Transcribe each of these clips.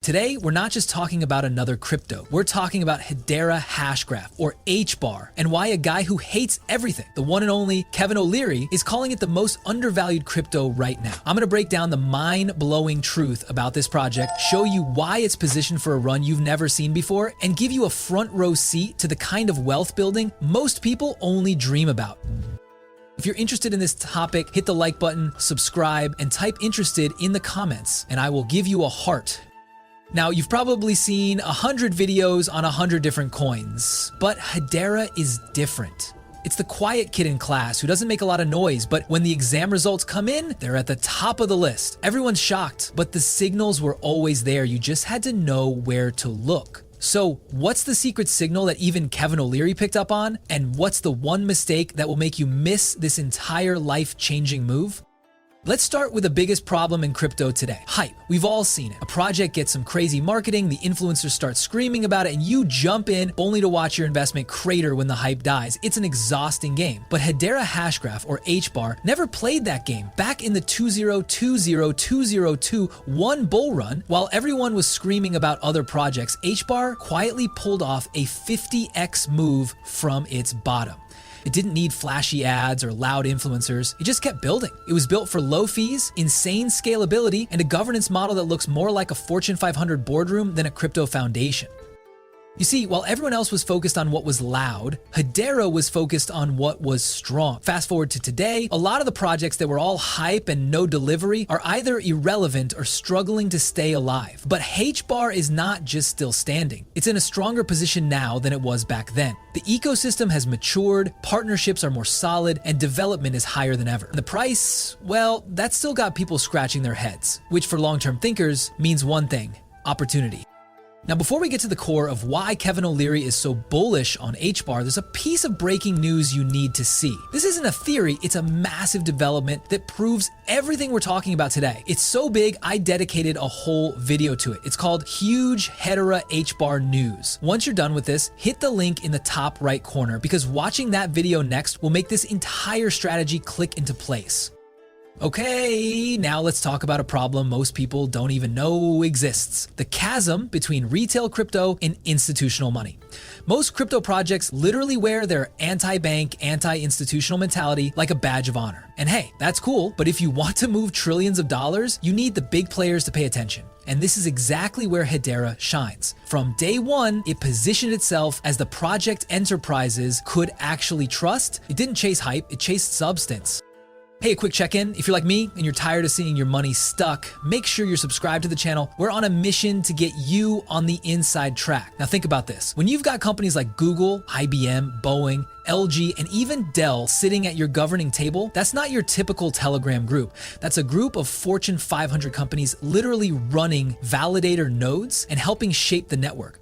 Today, we're not just talking about another crypto. We're talking about Hedera Hashgraph, or HBAR, and why a guy who hates everything, the one and only Kevin O'Leary, is calling it the most undervalued crypto right now. I'm gonna break down the mind-blowing truth about this project, show you why it's positioned for a run you've never seen before, and give you a front row seat to the kind of wealth building most people only dream about. If you're interested in this topic, hit the like button, subscribe, and type interested in the comments, and I will give you a heart. Now, you've probably seen 100 videos on 100 different coins, but Hedera is different. It's the quiet kid in class who doesn't make a lot of noise, but when the exam results come in, they're at the top of the list. Everyone's shocked, but the signals were always there. You just had to know where to look. So, what's the secret signal that even Kevin O'Leary picked up on? And what's the one mistake that will make you miss this entire life-changing move? Let's start with the biggest problem in crypto today: hype. We've all seen it. A project gets some crazy marketing, the influencers start screaming about it, and you jump in only to watch your investment crater when the hype dies. It's an exhausting game. But Hedera Hashgraph, or HBAR, never played that game. Back in the 2020-2021 bull run, while everyone was screaming about other projects, HBAR quietly pulled off a 50x move from its bottom. It didn't need flashy ads or loud influencers. It just kept building. It was built for low fees, insane scalability, and a governance model that looks more like a Fortune 500 boardroom than a crypto foundation. You see, while everyone else was focused on what was loud, Hedera was focused on what was strong. Fast forward to today, a lot of the projects that were all hype and no delivery are either irrelevant or struggling to stay alive. But HBAR is not just still standing. It's in a stronger position now than it was back then. The ecosystem has matured, partnerships are more solid, and development is higher than ever. And the price, well, that's still got people scratching their heads, which for long-term thinkers means one thing: opportunity. Now, before we get to the core of why Kevin O'Leary is so bullish on HBAR, there's a piece of breaking news you need to see. This isn't a theory, it's a massive development that proves everything we're talking about today. It's so big, I dedicated a whole video to it. It's called Huge Hedera HBAR News. Once you're done with this, hit the link in the top right corner, because watching that video next will make this entire strategy click into place. Okay, now let's talk about a problem most people don't even know exists: the chasm between retail crypto and institutional money. Most crypto projects literally wear their anti-bank, anti-institutional mentality like a badge of honor. And hey, that's cool, but if you want to move trillions of dollars, you need the big players to pay attention. And this is exactly where Hedera shines. From day one, it positioned itself as the project enterprises could actually trust. It didn't chase hype, it chased substance. Hey, a quick check-in. If you're like me and you're tired of seeing your money stuck, make sure you're subscribed to the channel. We're on a mission to get you on the inside track. Now think about this. When you've got companies like Google, IBM, Boeing, LG, and even Dell sitting at your governing table, that's not your typical Telegram group. That's a group of Fortune 500 companies literally running validator nodes and helping shape the network.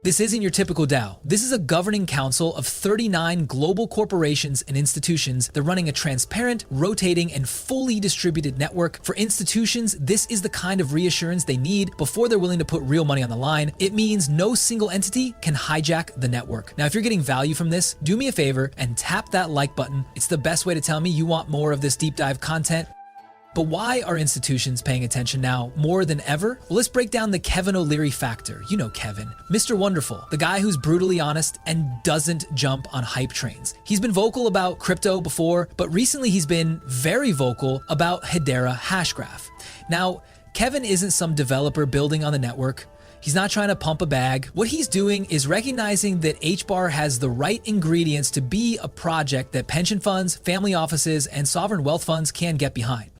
This isn't your typical DAO. This is a governing council of 39 global corporations and institutions. They're running a transparent, rotating, and fully distributed network. For institutions, this is the kind of reassurance they need before they're willing to put real money on the line. It means no single entity can hijack the network. Now, if you're getting value from this, do me a favor and tap that like button. It's the best way to tell me you want more of this deep dive content. But why are institutions paying attention now more than ever? Well, let's break down the Kevin O'Leary factor. You know Kevin, Mr. Wonderful, the guy who's brutally honest and doesn't jump on hype trains. He's been vocal about crypto before, but recently he's been very vocal about Hedera Hashgraph. Now, Kevin isn't some developer building on the network. He's not trying to pump a bag. What he's doing is recognizing that HBAR has the right ingredients to be a project that pension funds, family offices, and sovereign wealth funds can get behind.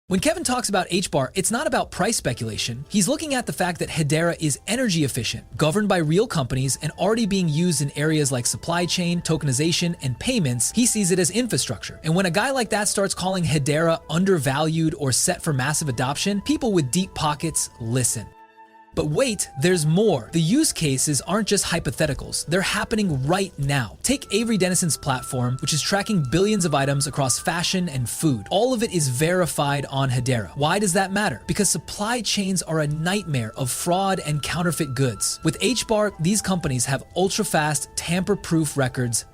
When Kevin talks about HBAR, it's not about price speculation. He's looking at the fact that Hedera is energy efficient, governed by real companies, and already being used in areas like supply chain, tokenization, and payments. He sees it as infrastructure. And when a guy like that starts calling Hedera undervalued or set for massive adoption, people with deep pockets listen. But wait, there's more. The use cases aren't just hypotheticals. They're happening right now. Take Avery Dennison's platform, which is tracking billions of items across fashion and food. All of it is verified on Hedera. Why does that matter? Because supply chains are a nightmare of fraud and counterfeit goods. With HBAR, these companies have ultra-fast, tamper-proof records.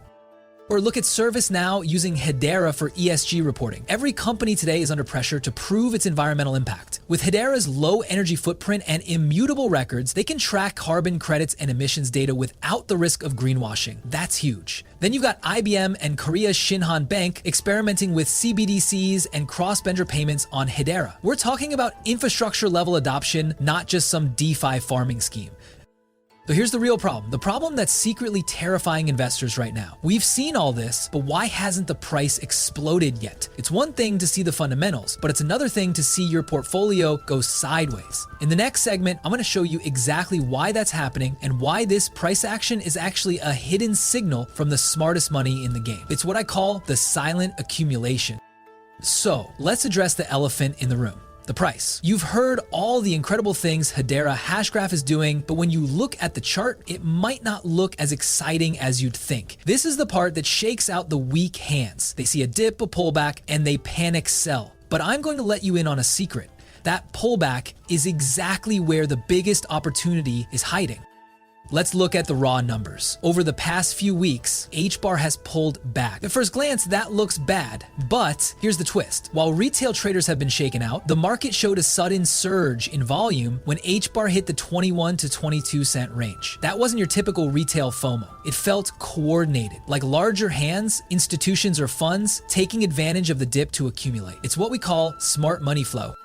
Or look at ServiceNow using Hedera for ESG reporting. Every company today is under pressure to prove its environmental impact. With Hedera's low energy footprint and immutable records, they can track carbon credits and emissions data without the risk of greenwashing. That's huge. Then you've got IBM and Korea's Shinhan Bank experimenting with CBDCs and cross-vendor payments on Hedera. We're talking about infrastructure level adoption, not just some DeFi farming scheme. So here's the real problem. The problem that's secretly terrifying investors right now. We've seen all this, but why hasn't the price exploded yet? It's one thing to see the fundamentals, but it's another thing to see your portfolio go sideways. In the next segment, I'm going to show you exactly why that's happening and why this price action is actually a hidden signal from the smartest money in the game. It's what I call the silent accumulation. So let's address the elephant in the room. The price. You've heard all the incredible things Hedera Hashgraph is doing, but when you look at the chart, it might not look as exciting as you'd think. This is the part that shakes out the weak hands. They see a dip, a pullback, and they panic sell. But I'm going to let you in on a secret. That pullback is exactly where the biggest opportunity is hiding. Let's look at the raw numbers. Over the past few weeks, HBAR has pulled back. At first glance, that looks bad, but here's the twist. While retail traders have been shaken out, the market showed a sudden surge in volume when HBAR hit the 21 to 22 cent range. That wasn't your typical retail FOMO. It felt coordinated, like larger hands, institutions, or funds taking advantage of the dip to accumulate. It's what we call smart money flow.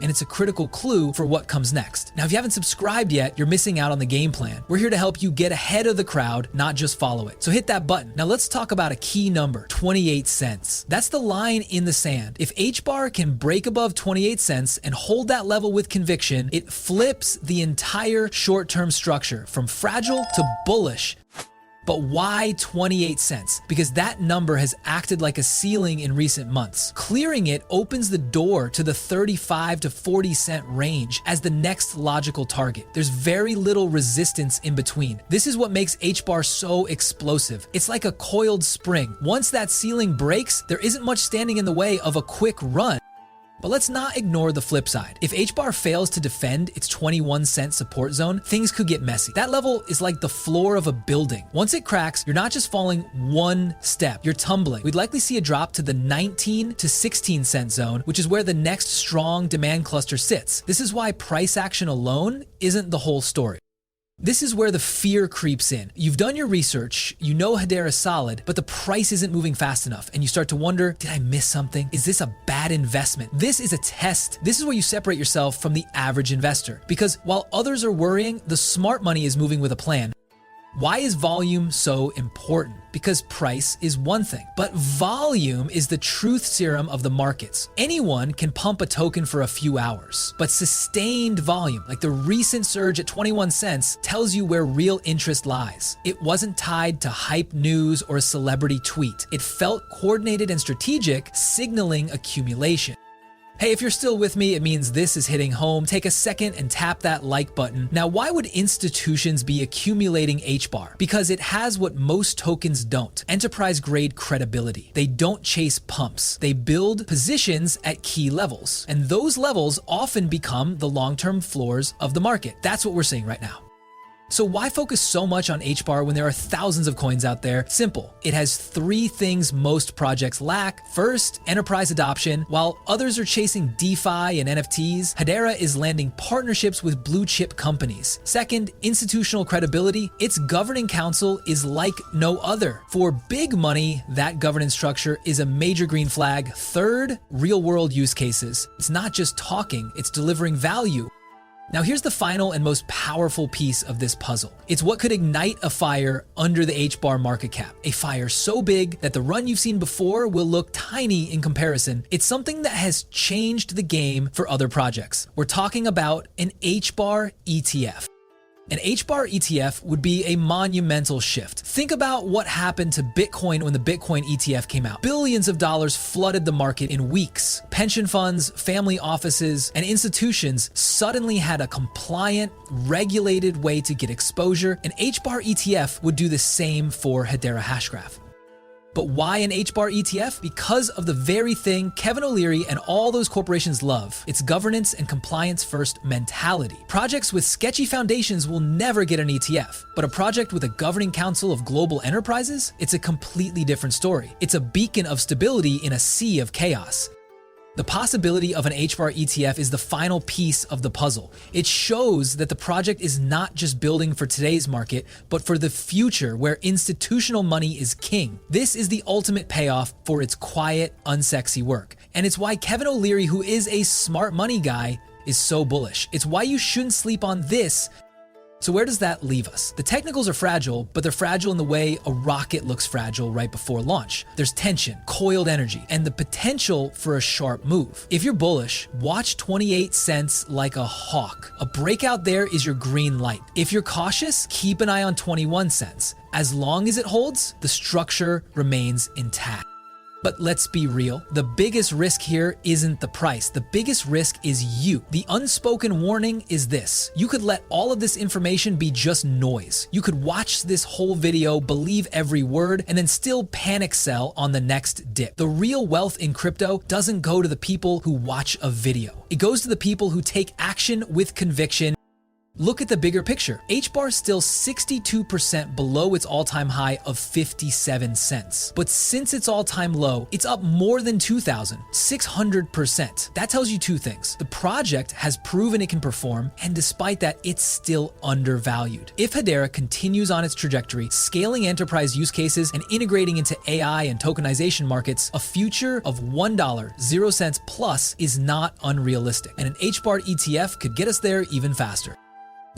And it's a critical clue for what comes next. Now, if you haven't subscribed yet, you're missing out on the game plan. We're here to help you get ahead of the crowd, not just follow it. So hit that button. Now let's talk about a key number, 28 cents. That's the line in the sand. If HBAR can break above 28 cents and hold that level with conviction, it flips the entire short-term structure from fragile to bullish. But why 28 cents? Because that number has acted like a ceiling in recent months. Clearing it opens the door to the 35 to 40 cent range as the next logical target. There's very little resistance in between. This is what makes HBAR so explosive. It's like a coiled spring. Once that ceiling breaks, there isn't much standing in the way of a quick run. But let's not ignore the flip side. If HBAR fails to defend its 21 cent support zone, things could get messy. That level is like the floor of a building. Once it cracks, you're not just falling one step, you're tumbling. We'd likely see a drop to the 19 to 16 cent zone, which is where the next strong demand cluster sits. This is why price action alone isn't the whole story. This is where the fear creeps in. You've done your research, you know Hedera's solid, but the price isn't moving fast enough, and you start to wonder, did I miss something? Is this a bad investment? This is a test. This is where you separate yourself from the average investor. Because while others are worrying, the smart money is moving with a plan. Why is volume so important? Because price is one thing, but volume is the truth serum of the markets. Anyone can pump a token for a few hours, but sustained volume, like the recent surge at 21 cents, tells you where real interest lies. It wasn't tied to hype news or a celebrity tweet. It felt coordinated and strategic, signaling accumulation. Hey, if you're still with me, it means this is hitting home. Take a second and tap that like button. Now, why would institutions be accumulating HBAR? Because it has what most tokens don't: enterprise-grade credibility. They don't chase pumps. They build positions at key levels, and those levels often become the long-term floors of the market. That's what we're seeing right now. So why focus so much on HBAR when there are thousands of coins out there? Simple. It has three things most projects lack. First, enterprise adoption. While others are chasing DeFi and NFTs, Hedera is landing partnerships with blue chip companies. Second, institutional credibility. Its governing council is like no other. For big money, that governance structure is a major green flag. Third, real world use cases. It's not just talking, it's delivering value. Now here's the final and most powerful piece of this puzzle. It's what could ignite a fire under the HBAR market cap. A fire so big that the run you've seen before will look tiny in comparison. It's something that has changed the game for other projects. We're talking about an HBAR ETF. An HBAR ETF would be a monumental shift. Think about what happened to Bitcoin when the Bitcoin ETF came out. Billions of dollars flooded the market in weeks. Pension funds, family offices, and institutions suddenly had a compliant, regulated way to get exposure. An HBAR ETF would do the same for Hedera Hashgraph. But why an HBAR ETF? Because of the very thing Kevin O'Leary and all those corporations love: its governance and compliance first mentality. Projects with sketchy foundations will never get an ETF, but a project with a governing council of global enterprises, it's a completely different story. It's a beacon of stability in a sea of chaos. The possibility of an HBAR ETF is the final piece of the puzzle. It shows that the project is not just building for today's market, but for the future where institutional money is king. This is the ultimate payoff for its quiet, unsexy work. And it's why Kevin O'Leary, who is a smart money guy, is so bullish. It's why you shouldn't sleep on this. So where does that leave us? The technicals are fragile, but they're fragile in the way a rocket looks fragile right before launch. There's tension, coiled energy, and the potential for a sharp move. If you're bullish, watch 28 cents like a hawk. A breakout there is your green light. If you're cautious, keep an eye on 21 cents. As long as it holds, the structure remains intact. But let's be real, the biggest risk here isn't the price. The biggest risk is you. The unspoken warning is this: you could let all of this information be just noise. You could watch this whole video, believe every word, and then still panic sell on the next dip. The real wealth in crypto doesn't go to the people who watch a video. It goes to the people who take action with conviction. Look at the bigger picture. HBAR is still 62% below its all-time high of 57 cents. But since its all-time low, it's up more than 2,600%. That tells you two things. The project has proven it can perform, and despite that, it's still undervalued. If Hedera continues on its trajectory, scaling enterprise use cases and integrating into AI and tokenization markets, a future of $1.00 plus is not unrealistic. And an HBAR ETF could get us there even faster.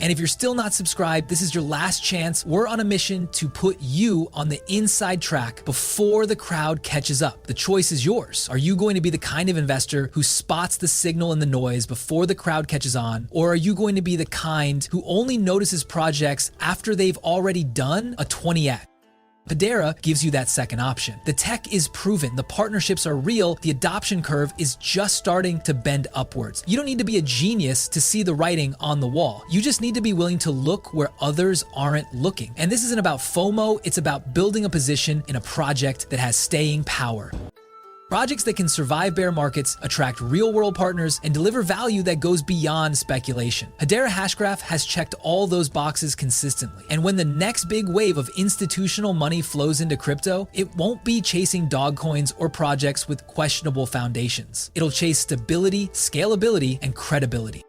And if you're still not subscribed, this is your last chance. We're on a mission to put you on the inside track before the crowd catches up. The choice is yours. Are you going to be the kind of investor who spots the signal in the noise before the crowd catches on? Or are you going to be the kind who only notices projects after they've already done a 20x? Hedera gives you that second option. The tech is proven, the partnerships are real, the adoption curve is just starting to bend upwards. You don't need to be a genius to see the writing on the wall. You just need to be willing to look where others aren't looking. And this isn't about FOMO, it's about building a position in a project that has staying power. Projects that can survive bear markets, attract real-world partners, and deliver value that goes beyond speculation. Hedera Hashgraph has checked all those boxes consistently. And when the next big wave of institutional money flows into crypto, it won't be chasing dog coins or projects with questionable foundations. It'll chase stability, scalability, and credibility.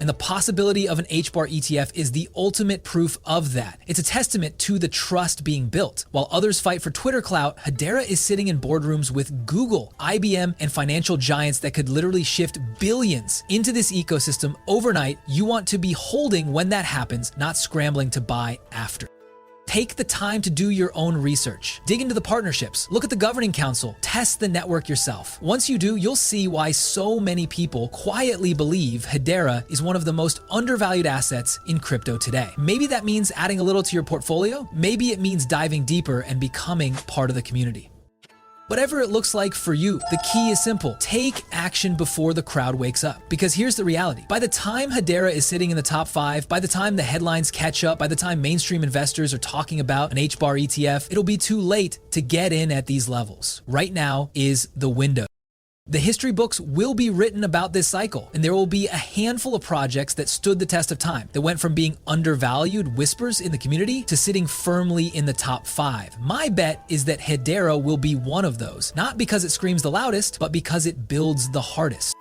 And the possibility of an HBAR ETF is the ultimate proof of that. It's a testament to the trust being built. While others fight for Twitter clout, Hedera is sitting in boardrooms with Google, IBM, and financial giants that could literally shift billions into this ecosystem overnight. You want to be holding when that happens, not scrambling to buy after. Take the time to do your own research. Dig into the partnerships, look at the governing council, test the network yourself. Once you do, you'll see why so many people quietly believe Hedera is one of the most undervalued assets in crypto today. Maybe that means adding a little to your portfolio. Maybe it means diving deeper and becoming part of the community. Whatever it looks like for you, the key is simple. Take action before the crowd wakes up. Because here's the reality. By the time Hedera is sitting in the top 5, by the time the headlines catch up, by the time mainstream investors are talking about an HBAR ETF, it'll be too late to get in at these levels. Right now is the window. The history books will be written about this cycle, and there will be a handful of projects that stood the test of time, that went from being undervalued whispers in the community to sitting firmly in the top 5. My bet is that Hedera will be one of those, not because it screams the loudest, but because it builds the hardest.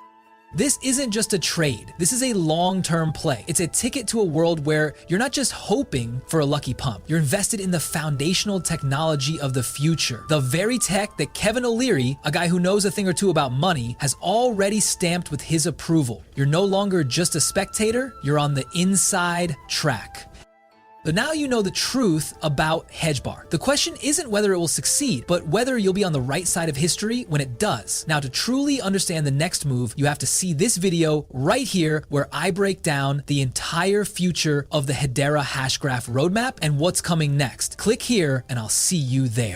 This isn't just a trade. This is a long-term play. It's a ticket to a world where you're not just hoping for a lucky pump. You're invested in the foundational technology of the future. The very tech that Kevin O'Leary, a guy who knows a thing or two about money, has already stamped with his approval. You're no longer just a spectator. You're on the inside track. But now you know the truth about HBAR. The question isn't whether it will succeed, but whether you'll be on the right side of history when it does. Now, to truly understand the next move, you have to see this video right here where I break down the entire future of the Hedera Hashgraph roadmap and what's coming next. Click here and I'll see you there.